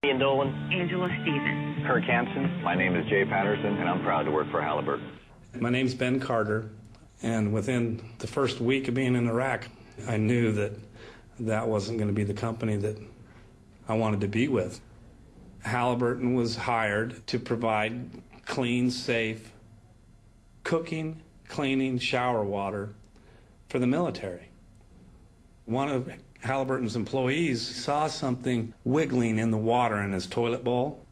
Ian Dolan. Angela Stevens. Kirk Hansen. My name is Jay Patterson, and I'm proud to work for Halliburton. My name's Ben Carter, and within the first week of being in Iraq, I knew that that wasn't going to be the company that I wanted to be with. Halliburton was hired to provide clean, safe cooking, cleaning, shower water for the military. One of Halliburton's employees saw something wiggling in the water in his toilet bowl.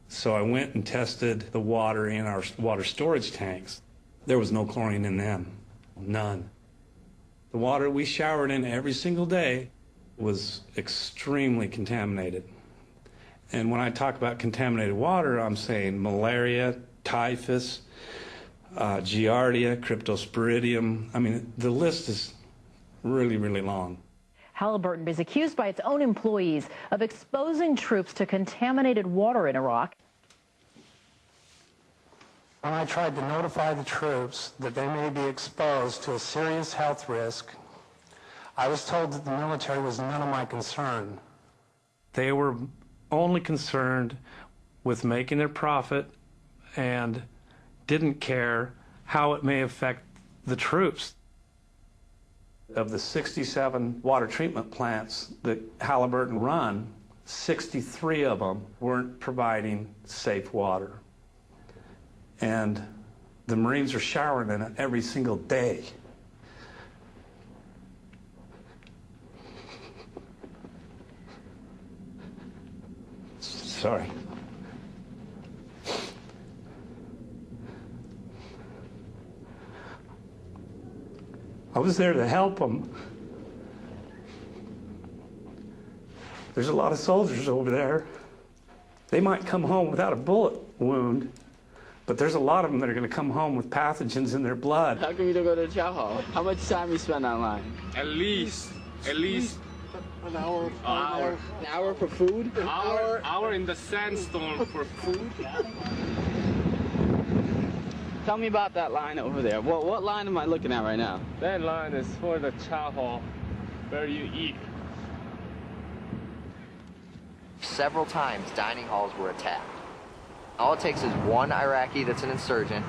So I went and tested the water in our water storage tanks. There was no chlorine in them, none. The water we showered in every single day was extremely contaminated. And when I talk about contaminated water, I'm saying malaria, typhus, giardia, cryptosporidium. I mean, the list is really, really long. Halliburton is accused by its own employees of exposing troops to contaminated water in Iraq. When I tried to notify the troops that they may be exposed to a serious health risk, I was told that the military was none of my concern. They were only concerned with making their profit and didn't care how it may affect the troops. Of the 67 water treatment plants that Halliburton run, 63 of them weren't providing safe water. And the Marines are showering in it every single day. Sorry. I was there to help them. There's a lot of soldiers over there. They might come home without a bullet wound, but there's a lot of them that are going to come home with pathogens in their blood. How come you don't go to the chow hall? How much time you spend online? At least an hour. An hour for food? Hour in the sandstorm for food. Tell me about that line over there. What line am I looking at right now? That line is for the chow hall, where you eat. Several times, dining halls were attacked. All it takes is one Iraqi that's an insurgent,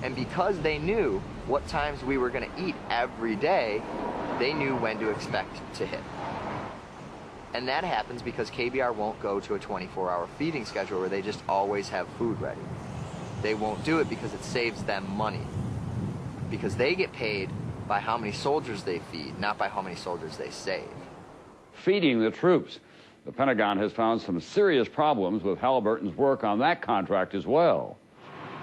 and because they knew what times we were going to eat every day, they knew when to expect to hit. And that happens because KBR won't go to a 24-hour feeding schedule where they just always have food ready. They won't do it because it saves them money. Because they get paid by how many soldiers they feed, not by how many soldiers they save. Feeding the troops. The Pentagon has found some serious problems with Halliburton's work on that contract as well.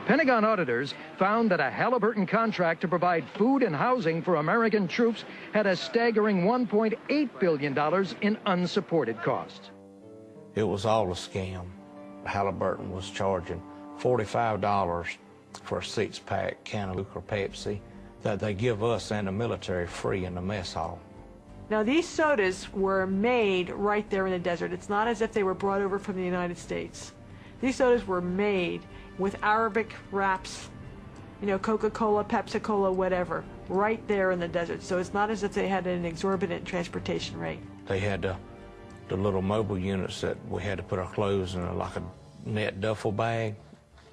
Pentagon auditors found that a Halliburton contract to provide food and housing for American troops had a staggering $1.8 billion in unsupported costs. It was all a scam. Halliburton was charging $45 for a six-pack can of Coke or Pepsi that they give us and the military free in the mess hall. Now, these sodas were made right there in the desert. It's not as if they were brought over from the United States. These sodas were made with Arabic wraps, you know, Coca-Cola, Pepsi-Cola, whatever, right there in the desert. So it's not as if they had an exorbitant transportation rate. They had the little mobile units that we had to put our clothes in, like a net duffel bag.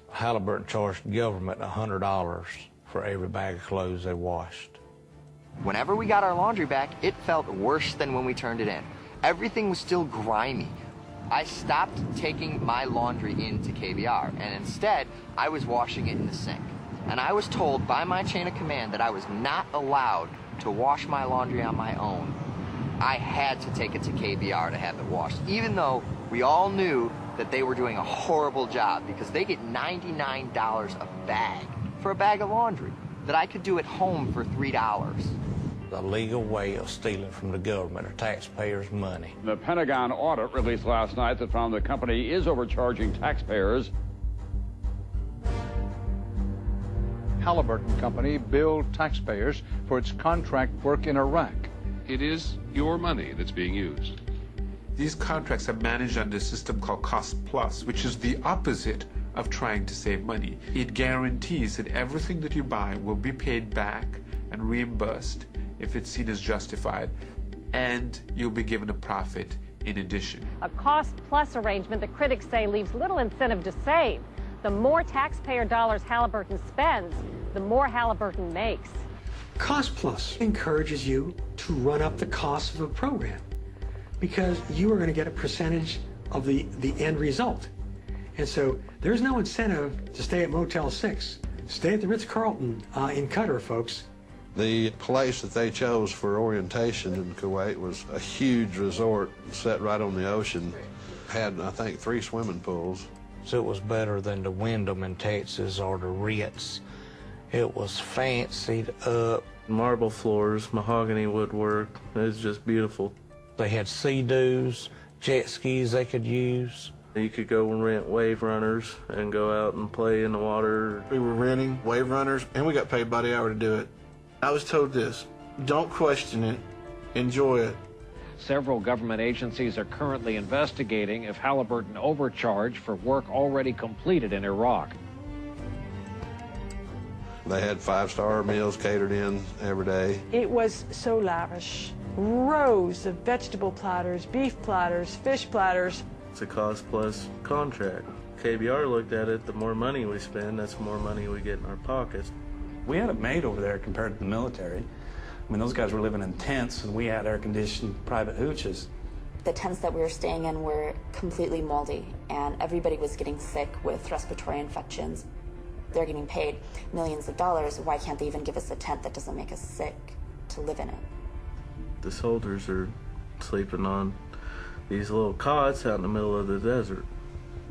Halliburton charged the government $100 for every bag of clothes they washed. Whenever we got our laundry back, it felt worse than when we turned it in. Everything was still grimy. I stopped taking my laundry into KBR, and instead, I was washing it in the sink. And I was told by my chain of command that I was not allowed to wash my laundry on my own. I had to take it to KBR to have it washed, even though we all knew that they were doing a horrible job because they get $99 a bag for a bag of laundry that I could do at home for $3. The legal way of stealing from the government or taxpayers' money. The Pentagon audit released last night that found the company is overcharging taxpayers. Halliburton Company billed taxpayers for its contract work in Iraq. It is your money that's being used. These contracts are managed under a system called Cost Plus, which is the opposite of trying to save money. It guarantees that everything that you buy will be paid back and reimbursed if it's seen as justified, and you'll be given a profit in addition. A cost-plus arrangement that critics say leaves little incentive to save. The more taxpayer dollars Halliburton spends, the more Halliburton makes. Cost plus encourages you to run up the cost of a program because you are going to get a percentage of the end result. And so there's no incentive to stay at Motel 6. Stay at the Ritz-Carlton in Qatar, folks. The place that they chose for orientation in Kuwait was a huge resort set right on the ocean. Had, I think, 3 swimming pools. So it was better than the Wyndham in Texas or the Ritz. It was fancied up. Marble floors, mahogany woodwork. It was just beautiful. They had sea-doos, jet skis they could use. You could go and rent wave runners and go out and play in the water. We were renting wave runners, and we got paid by the hour to do it. I was told this: don't question it, enjoy it. Several government agencies are currently investigating if Halliburton overcharged for work already completed in Iraq. They had 5-star meals catered in every day. It was so lavish. Rows of vegetable platters, beef platters, fish platters. It's a cost-plus contract. KBR looked at it, the more money we spend, that's the more money we get in our pockets. We had it made over there compared to the military. I mean, those guys were living in tents, and we had air-conditioned private hooches. The tents that we were staying in were completely moldy, and everybody was getting sick with respiratory infections. They're getting paid millions of dollars. Why can't they even give us a tent that doesn't make us sick to live in it? The soldiers are sleeping on these little cots out in the middle of the desert,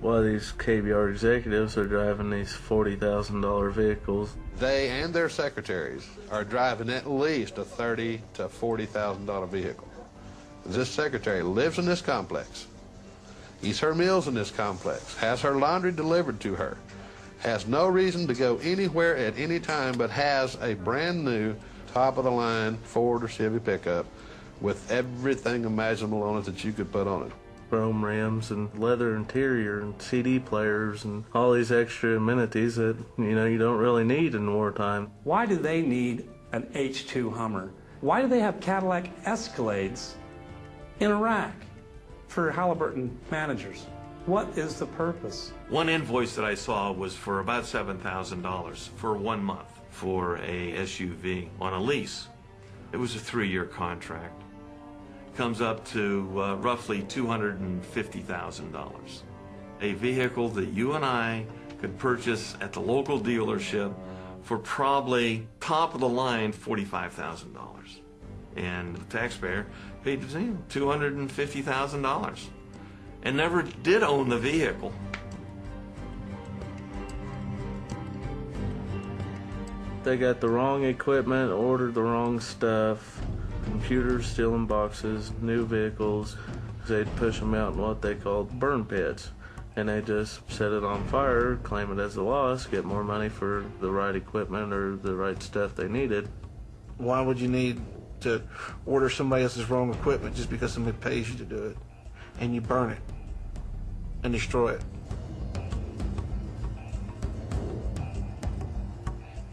while these KBR executives are driving these $40,000 vehicles. They and their secretaries are driving at least a $30,000 to $40,000 vehicle. This secretary lives in this complex, eats her meals in this complex, has her laundry delivered to her, has no reason to go anywhere at any time, but has a brand new top-of-the-line Ford or Chevy pickup with everything imaginable on it that you could put on it. Chrome rims and leather interior and CD players and all these extra amenities that, you don't really need in wartime. Why do they need an H2 Hummer? Why do they have Cadillac Escalades in Iraq for Halliburton managers? What is the purpose? One invoice that I saw was for about $7,000 for 1 month for a SUV on a lease. It was a 3-year contract. Comes up to roughly $250,000. A vehicle that you and I could purchase at the local dealership for probably top of the line $45,000. And the taxpayer paid $250,000 and never did own the vehicle. They got the wrong equipment, ordered the wrong stuff. Computers still in boxes, new vehicles. They'd push them out in what they called burn pits. And they just set it on fire, claim it as a loss, get more money for the right equipment or the right stuff they needed. Why would you need to order somebody else's wrong equipment just because somebody pays you to do it? And you burn it and destroy it.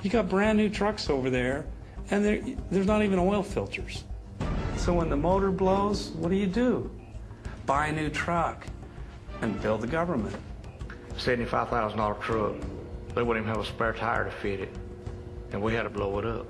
You got brand new trucks over there, and there's not even oil filters. So when the motor blows, what do? Buy a new truck and build the government. $75,000 truck. They wouldn't even have a spare tire to fit it, and we had to blow it up.